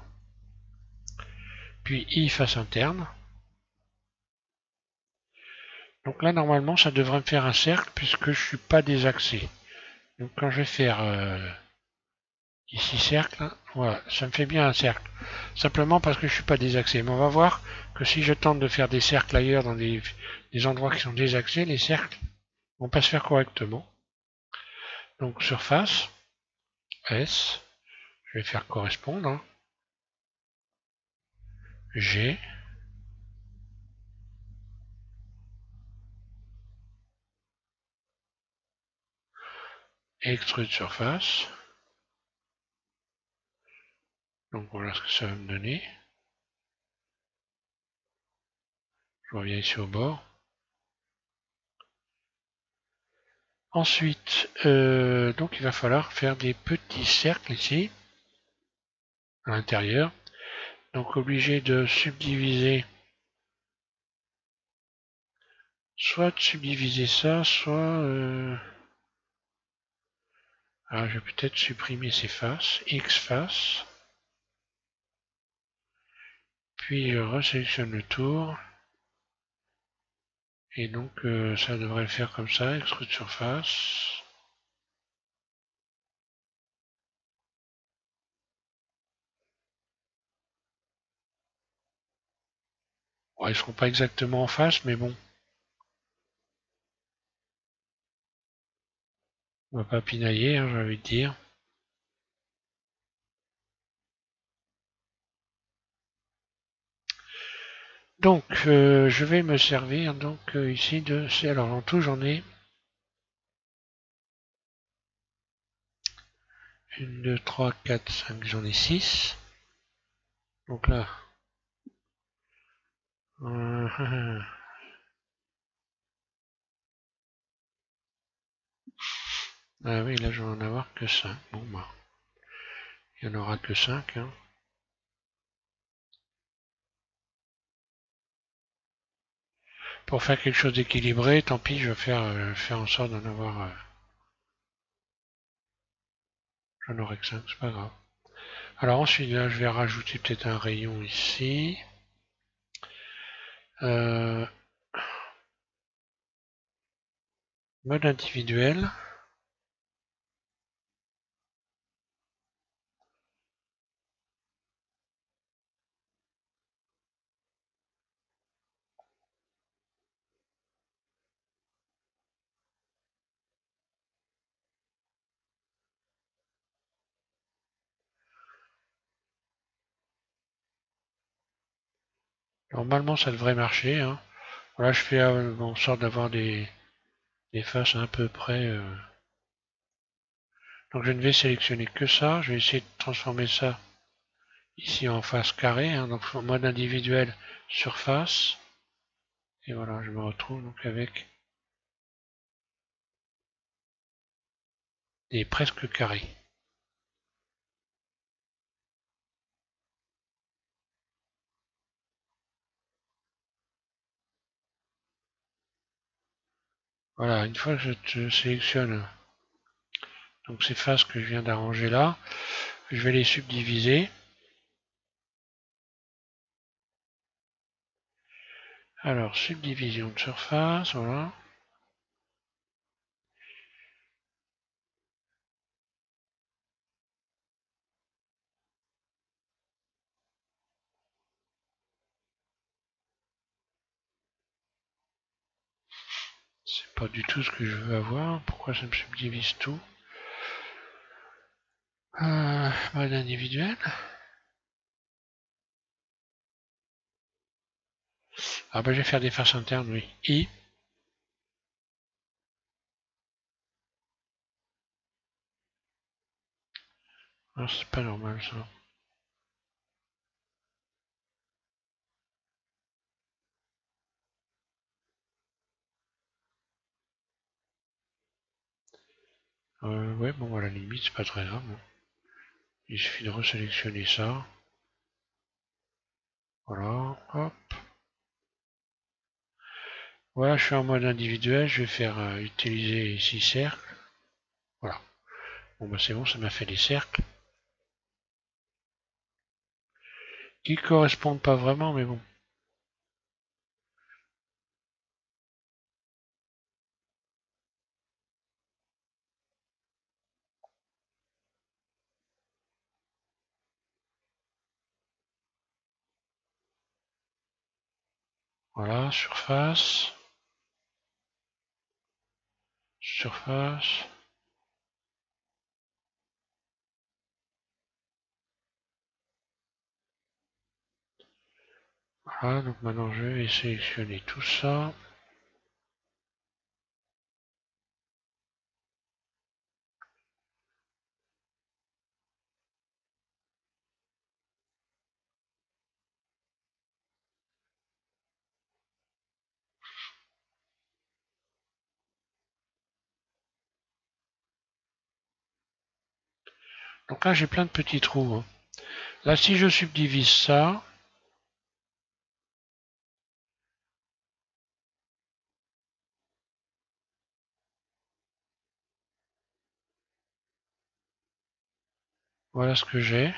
puis I face interne. Donc là normalement ça devrait me faire un cercle puisque je suis pas désaxé. Donc quand je vais faire ici cercle, voilà, ça me fait bien un cercle. Simplement parce que je suis pas désaxé. Mais on va voir que si je tente de faire des cercles ailleurs dans des endroits qui sont désaxés, les cercles vont pas se faire correctement. Donc surface, S, je vais faire correspondre, hein. G, extrude surface. Donc voilà ce que ça va me donner. Je reviens ici au bord. Ensuite, donc il va falloir faire des petits cercles ici, à l'intérieur. Donc obligé de subdiviser, soit de subdiviser ça, soit... alors je vais peut-être supprimer ces faces, X face. Puis je resélectionne le tour. Et donc ça devrait le faire comme ça, extrude surface. Bon, ils ne seront pas exactement en face, mais bon. On va pas pinailler, hein, j'ai envie de dire. Donc, je vais me servir donc ici de... Alors, en tout, j'en ai 1, 2, 3, 4, 5, j'en ai 6. Donc là... ah oui, là, je vais en avoir que 5. Bon, bah, il n'y en aura que 5. Hein. Pour faire quelque chose d'équilibré, tant pis, je vais faire en sorte d'en avoir... j'en aurai que 5, c'est pas grave. Alors ensuite, là, je vais rajouter peut-être un rayon ici. Euh, mode individuel. Normalement, ça devrait marcher. Hein. Voilà, je fais en sorte d'avoir des faces à peu près. Donc je ne vais sélectionner que ça. Je vais essayer de transformer ça ici en face carrée. Hein. Donc en mode individuel, surface. Et voilà, je me retrouve donc avec des presque carrés. Voilà, une fois que je sélectionne donc ces faces que je viens d'arranger là, je vais les subdiviser. Alors, subdivision de surface, voilà. C'est pas du tout ce que je veux avoir. Pourquoi ça me subdivise tout? Mode individuel. Ah bah je vais faire des faces internes, oui. I. Ah, c'est pas normal ça. Ouais, bon à la limite c'est pas très grave. Hein. Il suffit de resélectionner ça. Voilà, hop. Voilà, je suis en mode individuel, je vais faire utiliser ici cercle. Voilà. Bon bah c'est bon, ça m'a fait des cercles. Qui correspondent pas vraiment, mais bon. Voilà, surface. Surface. Voilà, donc maintenant je vais sélectionner tout ça. Donc là j'ai plein de petits trous, hein. Là si je subdivise ça, voilà ce que j'ai.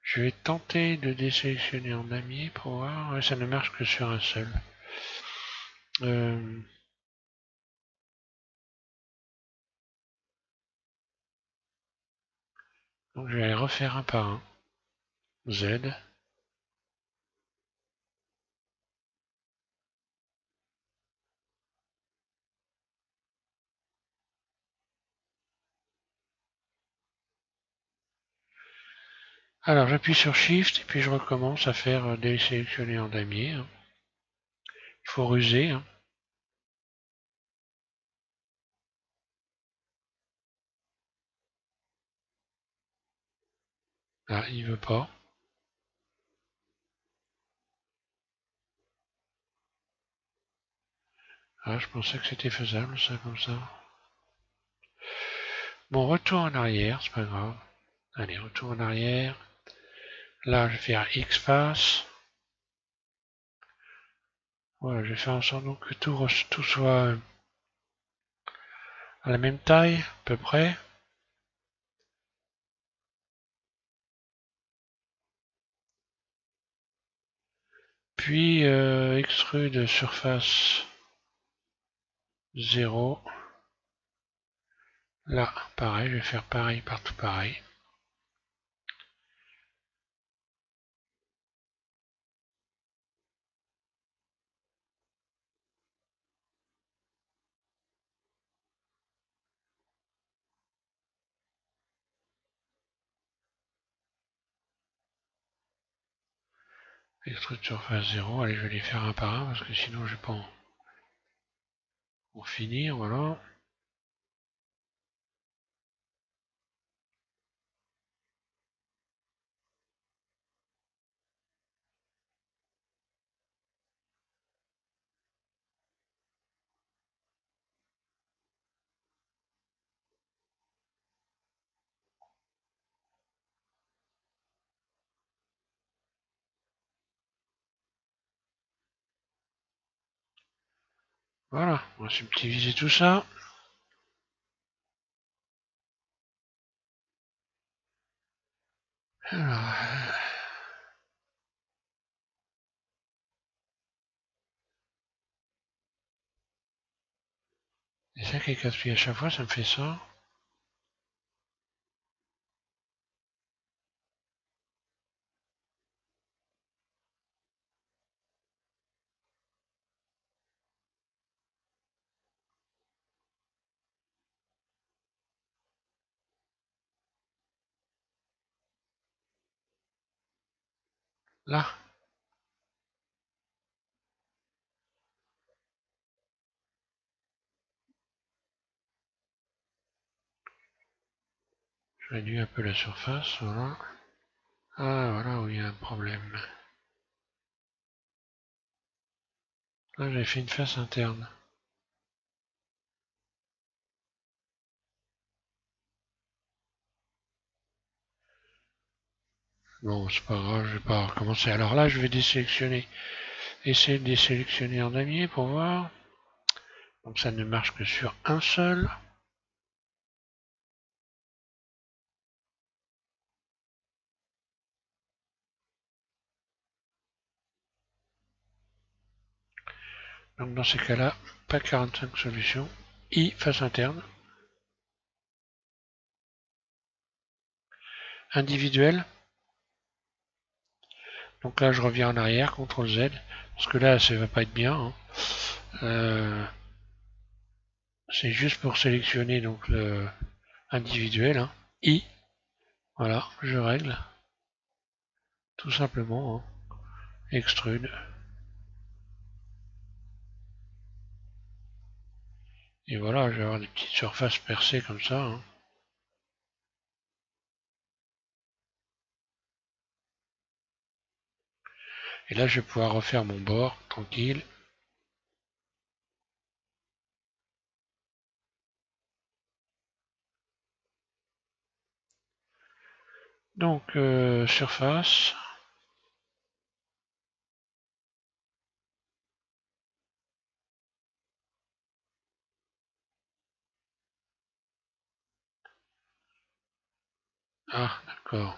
Je vais tenter de désélectionner en damier pour voir. Ouais, ça ne marche que sur un seul. Euh, donc je vais aller refaire un par un. Z. Alors j'appuie sur Shift et puis je recommence à faire désélectionner en damier, hein. Il faut ruser, hein. Ah, il veut pas. Ah, je pensais que c'était faisable ça comme ça. Bon, retour en arrière, c'est pas grave. Allez, retour en arrière. Là, je vais faire X-Face. Voilà, je vais faire en sorte donc que tout soit à la même taille, à peu près. Puis extrude surface 0. Là, pareil, je vais faire pareil partout pareil. Extrude surface 0. Allez, je vais les faire un par un parce que sinon je vais pas en finir. Voilà. Voilà, on va subdiviser tout ça. Alors, et ça qui est casse-pied à chaque fois, ça me fait ça. Là, je réduis un peu la surface, voilà. Ah, voilà où il y a un problème. Là, j'avais fait une face interne. Bon, c'est pas grave, je vais pas recommencer. Alors là, je vais désélectionner. Essayer de désélectionner en damier pour voir. Donc ça ne marche que sur un seul. Donc dans ces cas-là, pas 45 solutions. I, face interne. Individuel. Donc là, je reviens en arrière, CTRL Z. Parce que là, ça va pas être bien. Hein. C'est juste pour sélectionner donc le individuel. Hein. I. Voilà, je règle. Tout simplement. Hein. Extrude. Et voilà, je vais avoir des petites surfaces percées comme ça. Hein. Et là, je vais pouvoir refaire mon bord, tranquille. Donc, surface. Ah, d'accord.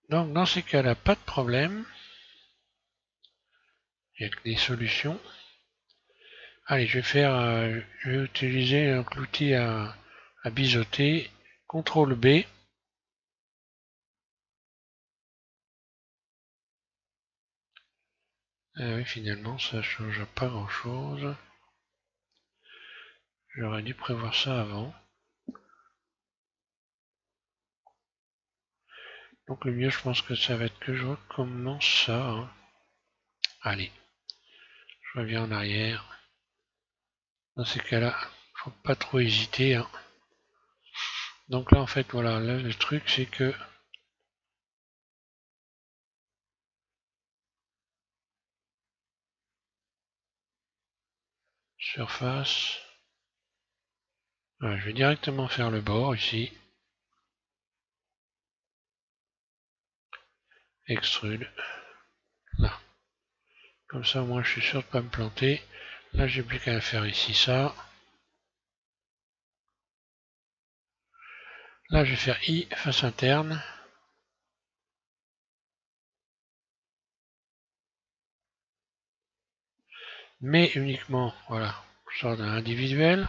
Donc, dans ces cas-là, pas de problème. Il y a que des solutions. Allez, je vais utiliser l'outil à biseauter. CTRL B. Ah oui, finalement, ça change pas grand-chose. J'aurais dû prévoir ça avant. Donc le mieux, je pense que ça va être que je recommence ça. Hein. Allez, je reviens en arrière. Dans ces cas-là, faut pas trop hésiter. Hein. Donc là, en fait, voilà, là, le truc, c'est que surface. Voilà, je vais directement faire le bord ici. Extrude. Là. Comme ça, moi, je suis sûr de ne pas me planter. Là, j'ai plus qu'à faire ici ça. Là, je vais faire I, face interne. Mais uniquement, voilà, sort d'un individuel.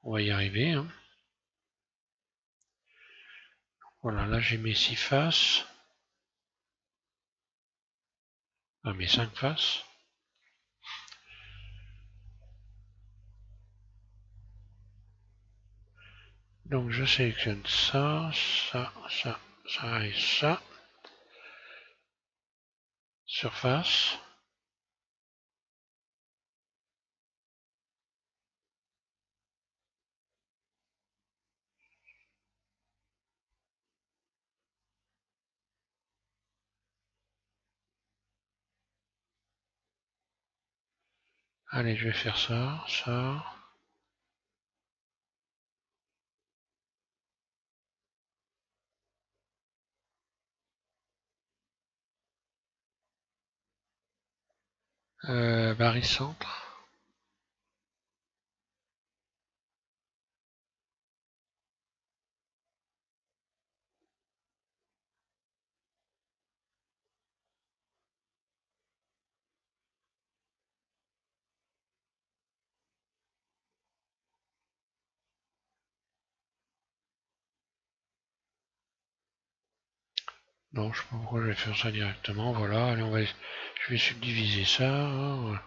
On va y arriver. Hein. Voilà, là, j'ai mes 6 faces. Ah, mes 5 faces. Donc, je sélectionne ça, ça, ça, ça et ça. Surface. Allez, je vais faire ça, ça. Barycentre. Non, je sais pas pourquoi je vais faire ça directement. Voilà, allez, je vais subdiviser ça. Hein.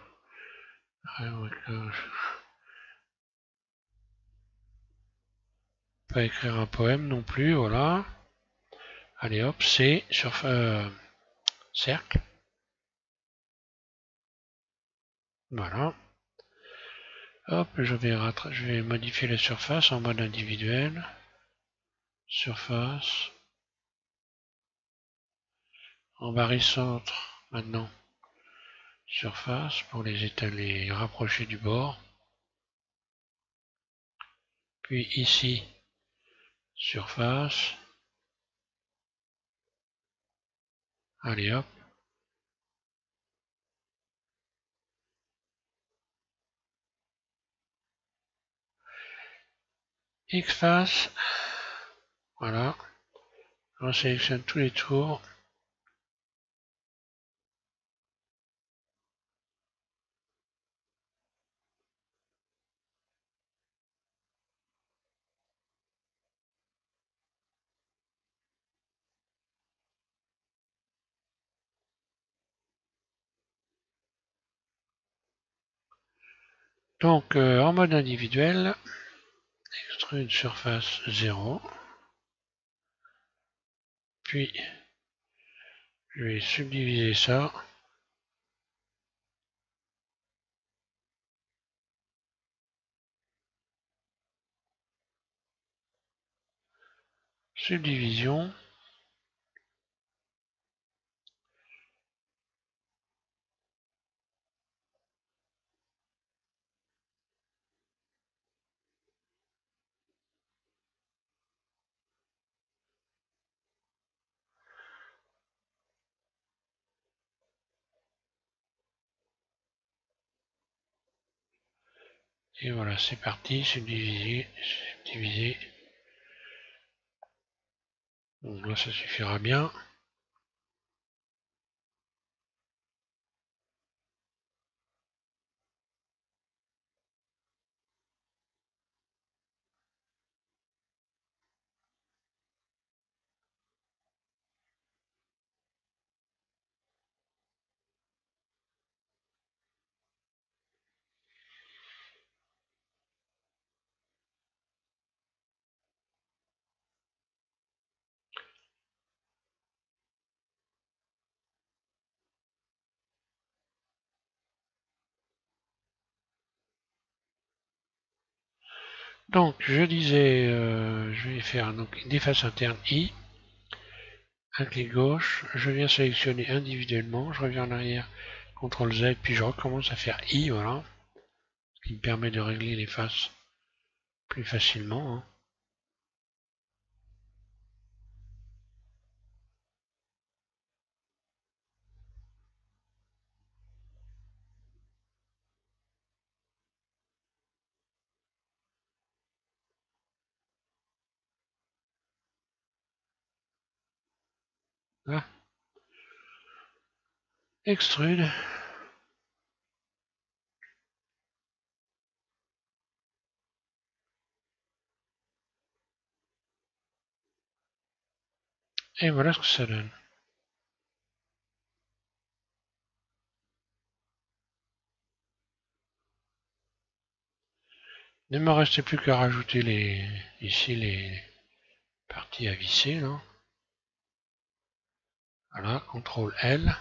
Pas écrire un poème non plus, voilà. Allez hop, c'est sur cercle. Voilà. Hop, je vais modifier la surface en mode individuel. Surface. En barycentre, maintenant. Surface pour les rapprocher du bord. Puis ici, surface. Allez hop. X-face. Voilà. On sélectionne tous les tours. Donc en mode individuel, extrude surface 0. Puis je vais subdiviser ça. Subdivision. Et voilà, c'est parti, subdiviser, subdiviser. Donc là, ça suffira bien. Donc, je disais, je vais faire donc des faces internes I, un clic gauche, je viens sélectionner individuellement, je reviens en arrière, CTRL Z, puis je recommence à faire I, voilà, ce qui me permet de régler les faces plus facilement. Hein. Là, extrude. Et voilà ce que ça donne. Il ne me restait plus qu'à rajouter ici les parties à visser. Là. Voilà, CTRL L.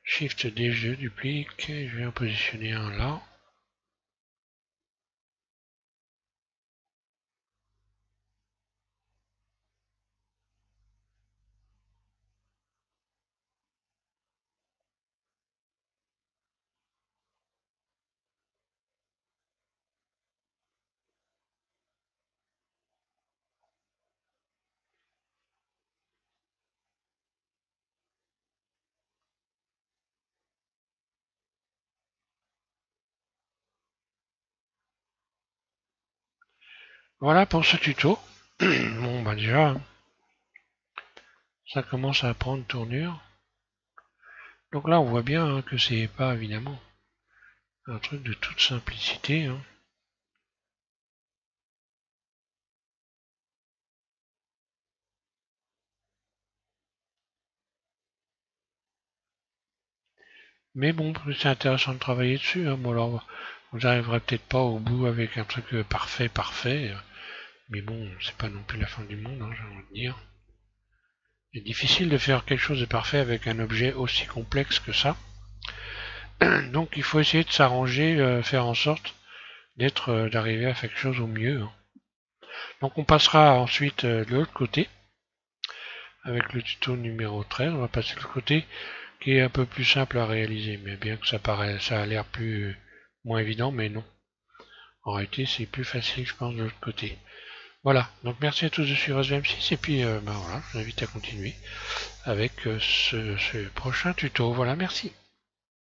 Shift D, je duplique. Je vais en positionner un là. Voilà pour ce tuto. Bon, bah déjà, ça commence à prendre tournure. Donc là, on voit bien hein, que c'est pas évidemment un truc de toute simplicité. Hein. Mais bon, c'est intéressant de travailler dessus. Hein. Bon, alors, vous n'arriverez peut-être pas au bout avec un truc parfait, parfait. Mais bon, c'est pas non plus la fin du monde, hein, j'ai envie de dire. C'est difficile de faire quelque chose de parfait avec un objet aussi complexe que ça. Donc il faut essayer de s'arranger, faire en sorte d'arriver à quelque chose au mieux. Donc on passera ensuite de l'autre côté avec le tuto numéro 13. On va passer de l'autre côté qui est un peu plus simple à réaliser, mais bien que ça a l'air moins évident, mais non. En réalité, c'est plus facile, je pense, de l'autre côté. Voilà, donc merci à tous de suivre SVM6, et puis voilà, je vous invite à continuer avec ce prochain tuto. Voilà, merci.